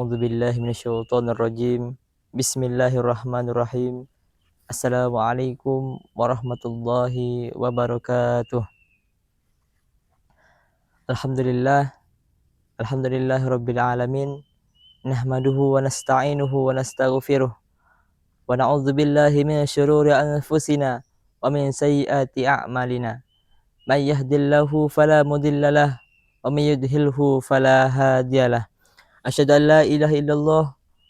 A'udzu billahi minasyaitonir rajim. Bismillahirrahmanirrahim. Assalamualaikum warahmatullahi wabarakatuh. Alhamdulillah, alhamdulillahirabbil alamin. Nahmaduhu wa nasta'inuhu wa nastaghfiruh. Wa na'udzu billahi min syururi anfusina wa min sayyiati a'malina. May yahdihillahu fala mudhillalah wa may yudhlilhu fala hadiyalah. Asyhadu an la ilaha illallah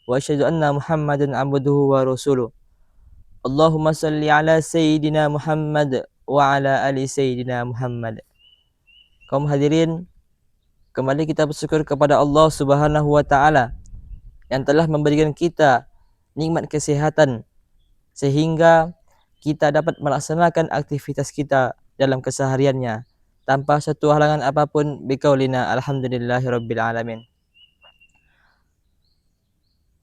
wa asyhadu anna Muhammadan abduhu wa rasuluh. Allahumma salli ala sayyidina Muhammad wa ala ali sayyidina Muhammad. Kaum hadirin, kembali kita bersyukur kepada Allah Subhanahu wa taala yang telah memberikan kita nikmat kesehatan sehingga kita dapat melaksanakan aktivitas kita dalam kesehariannya tanpa satu halangan apapun. Biqaulina alhamdulillahirabbil alamin.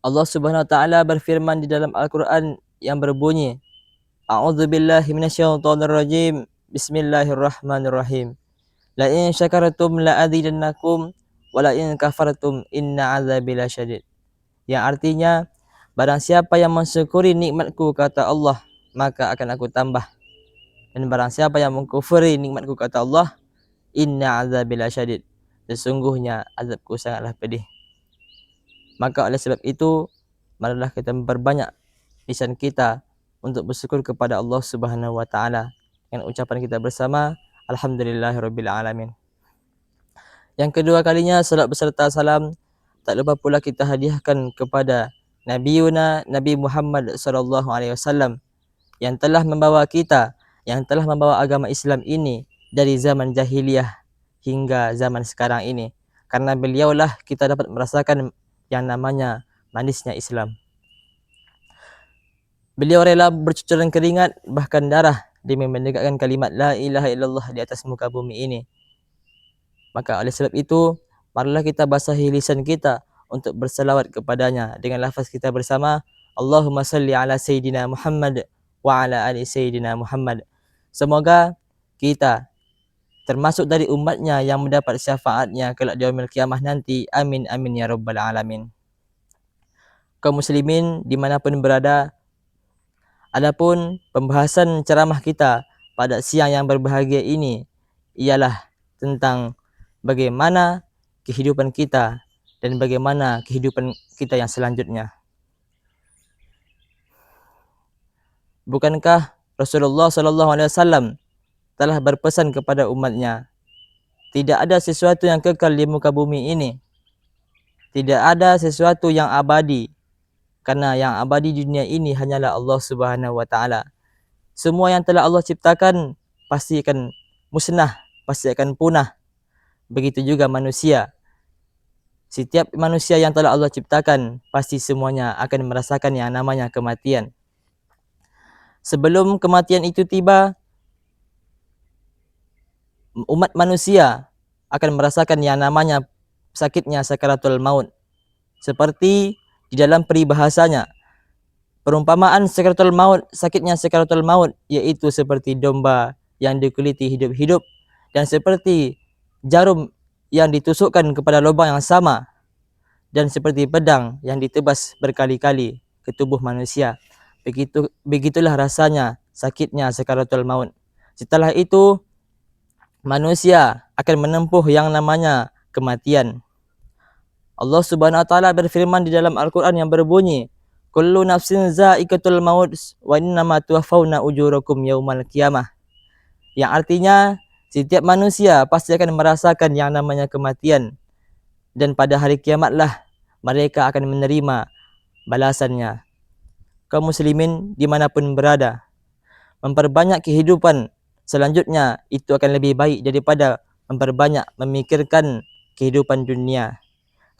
Allah Subhanahu wa taala berfirman di dalam Al-Qur'an yang berbunyi, A'udzu billahi minasyaitonir rajim. Bismillahirrahmanirrahim. La in syakartum la azidannakum wa la in kafartum inna 'adzabi lasyadid. Yang artinya, barang siapa yang mensyukuri nikmatku kata Allah, maka akan aku tambah. Dan barang siapa yang mengkufuri nikmatku kata Allah, inna 'adzabi lasyadid. Sesungguhnya azabku sangatlah pedih. Maka oleh sebab itu, marilah kita memperbanyak lisan kita untuk bersyukur kepada Allah Subhanahu wa taala dengan ucapan kita bersama alhamdulillahirabbil alamin. Yang kedua kalinya salat beserta salam tak lupa pula kita hadiahkan kepada Nabi Muhammad sallallahu alaihi wasallam yang telah membawa kita, yang telah membawa agama Islam ini dari zaman jahiliyah hingga zaman sekarang ini. Karena beliaulah kita dapat merasakan yang namanya manisnya Islam. Beliau rela bercucuran keringat bahkan darah demi menegakkan kalimat la ilaha illallah di atas muka bumi ini. Maka oleh sebab itu, marilah kita basahi lisan kita untuk berselawat kepadanya dengan lafaz kita bersama, Allahumma salli ala sayyidina Muhammad wa ala ali sayyidina Muhammad. Semoga kita termasuk dari umatnya yang mendapat syafaatnya kelak di yaumil qiyamah nanti. Amin amin ya rabbal alamin. Kaum muslimin dimanapun berada, adapun pembahasan ceramah kita pada siang yang berbahagia ini ialah tentang bagaimana kehidupan kita dan bagaimana kehidupan kita yang selanjutnya. Bukankah Rasulullah SAW telah berpesan kepada umatnya, tidak ada sesuatu yang kekal di muka bumi ini, tidak ada sesuatu yang abadi, karena yang abadi di dunia ini hanyalah Allah Subhanahu wa taala. Semua yang telah Allah ciptakan pasti akan musnah, pasti akan punah. Begitu juga manusia. Setiap manusia yang telah Allah ciptakan pasti semuanya akan merasakan yang namanya kematian. Sebelum kematian itu tiba, umat manusia akan merasakan yang namanya sakitnya sakaratul maut. Seperti di dalam peribahasanya, perumpamaan sakaratul maut, sakitnya sakaratul maut, yaitu seperti domba yang dikuliti hidup-hidup dan seperti jarum yang ditusukkan kepada lubang yang sama dan seperti pedang yang ditebas berkali-kali ke tubuh manusia. Begitulah rasanya sakitnya sakaratul maut. Setelah itu, manusia akan menempuh yang namanya kematian. Allah Subhanahu wa taala berfirman di dalam Al-Qur'an yang berbunyi, kullu nafsin za'iqatul maut wa innama tuwaffawna ujurakum yaumal qiyamah. Yang artinya setiap manusia pasti akan merasakan yang namanya kematian, dan pada hari kiamatlah mereka akan menerima balasannya. Kaum muslimin dimanapun berada, memperbanyak kehidupan selanjutnya itu akan lebih baik daripada memperbanyak memikirkan kehidupan dunia.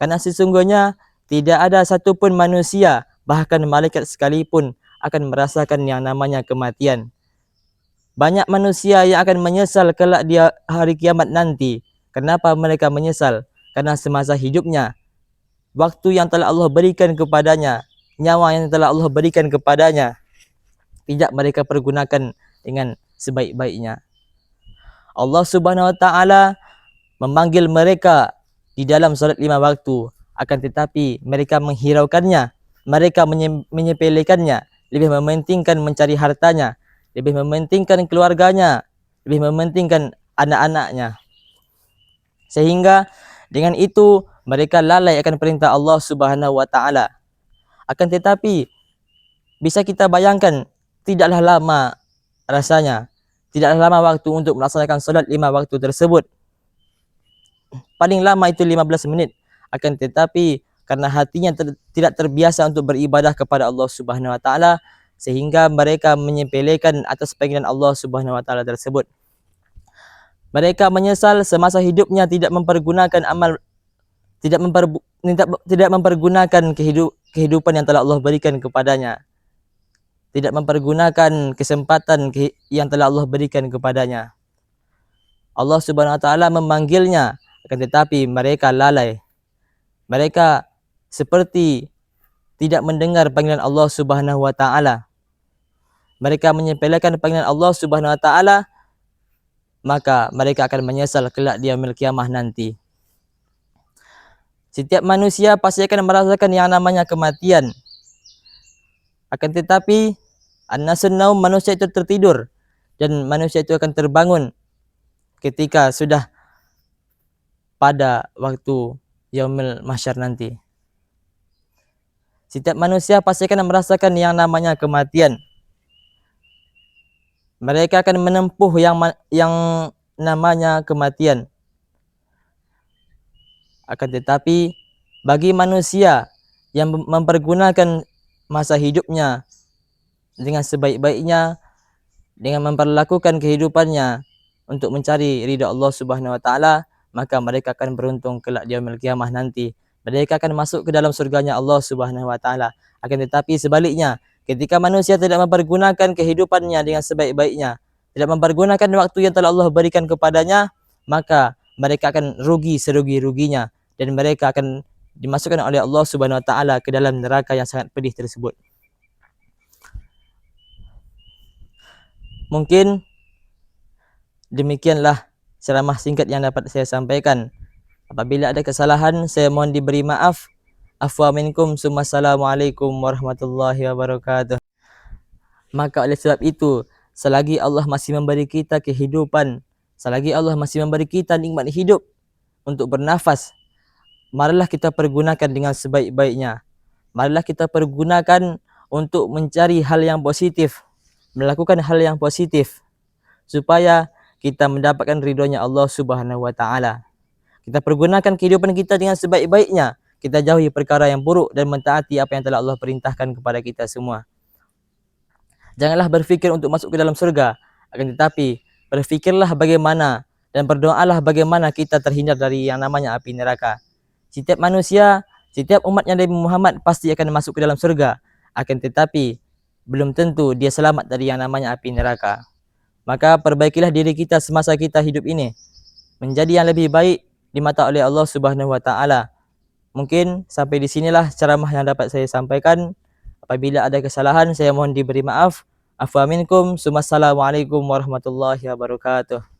Karena sesungguhnya tidak ada satupun manusia, bahkan malaikat sekalipun, akan merasakan yang namanya kematian. Banyak manusia yang akan menyesal kelak di hari kiamat nanti. Kenapa mereka menyesal? Karena semasa hidupnya, waktu yang telah Allah berikan kepadanya, nyawa yang telah Allah berikan kepadanya, tidak mereka pergunakan dengan sebaik-baiknya. Allah Subhanahu wa taala memanggil mereka di dalam salat 5 waktu. akan tetapi mereka menghiraukannya, mereka menyepelekannya, lebih mementingkan mencari hartanya, lebih mementingkan keluarganya, lebih mementingkan anak-anaknya. Sehingga dengan itu mereka lalai akan perintah Allah Subhanahu wa taala. Akan tetapi bisa kita bayangkan, tidaklah lama rasanya, tidaklah lama waktu untuk melaksanakan salat 5 waktu tersebut. Paling lama itu 15 menit. Akan tetapi karena hatinya tidak terbiasa untuk beribadah kepada Allah Subhanahu wa taala, sehingga mereka menyepelekan atas panggilan Allah Subhanahu wa taala tersebut. Mereka menyesal semasa hidupnya tidak mempergunakan amal, tidak mempergunakan kehidupan yang telah Allah berikan kepadanya. Tidak mempergunakan kesempatan yang telah Allah berikan kepadanya. Allah Subhanahu wa taala memanggilnya, akan tetapi mereka lalai. Mereka seperti tidak mendengar panggilan Allah Subhanahu wa taala. Mereka menyepelekan panggilan Allah Subhanahu wa taala, maka mereka akan menyesal kelak di yaumil kiamah nanti. Setiap manusia pasti akan merasakan yang namanya kematian. Akan tetapi an-nasun naum, manusia itu tertidur, dan manusia itu akan terbangun ketika sudah pada waktu yaumil mahsyar nanti. Setiap manusia pasti akan merasakan yang namanya kematian. Mereka akan menempuh yang namanya kematian. Akan tetapi bagi manusia yang mempergunakan masa hidupnya dengan sebaik-baiknya, dengan memperlakukan kehidupannya untuk mencari ridha Allah Subhanahu wa taala, maka mereka akan beruntung kelak di yaumil kiamah nanti. Mereka akan masuk ke dalam surganya Allah Subhanahu wa taala. Akan tetapi sebaliknya, ketika manusia tidak mempergunakan kehidupannya dengan sebaik-baiknya, tidak mempergunakan waktu yang telah Allah berikan kepadanya, maka mereka akan rugi serugi-ruginya, dan mereka akan dimasukkan oleh Allah Subhanahu wa taala ke dalam neraka yang sangat pedih tersebut. Mungkin demikianlah ceramah singkat yang dapat saya sampaikan. Apabila ada kesalahan, saya mohon diberi maaf. Afwa minkum, Assalamualaikum warahmatullahi wabarakatuh. Maka oleh sebab itu, selagi Allah masih memberi kita kehidupan, selagi Allah masih memberi kita nikmat hidup untuk bernafas, marilah kita pergunakan dengan sebaik-baiknya. Marilah kita pergunakan untuk mencari hal yang positif, melakukan hal yang positif, supaya kita mendapatkan ridhonya Allah Subhanahu wa taala. Kita pergunakan kehidupan kita dengan sebaik-baiknya. Kita jauhi perkara yang buruk dan mentaati apa yang telah Allah perintahkan kepada kita semua. Janganlah berfikir untuk masuk ke dalam surga, akan tetapi berfikirlah bagaimana dan berdoalah bagaimana kita terhindar dari yang namanya api neraka. Setiap manusia, setiap umatnya Nabi Muhammad pasti akan masuk ke dalam surga, akan tetapi belum tentu dia selamat dari yang namanya api neraka. Maka perbaikilah diri kita semasa kita hidup ini menjadi yang lebih baik di mata oleh Allah Subhanahu wa taala. Mungkin sampai di sinilah ceramah yang dapat saya sampaikan. Apabila ada kesalahan, saya mohon diberi maaf. Afwa minkum, Assalamualaikum warahmatullahi wabarakatuh.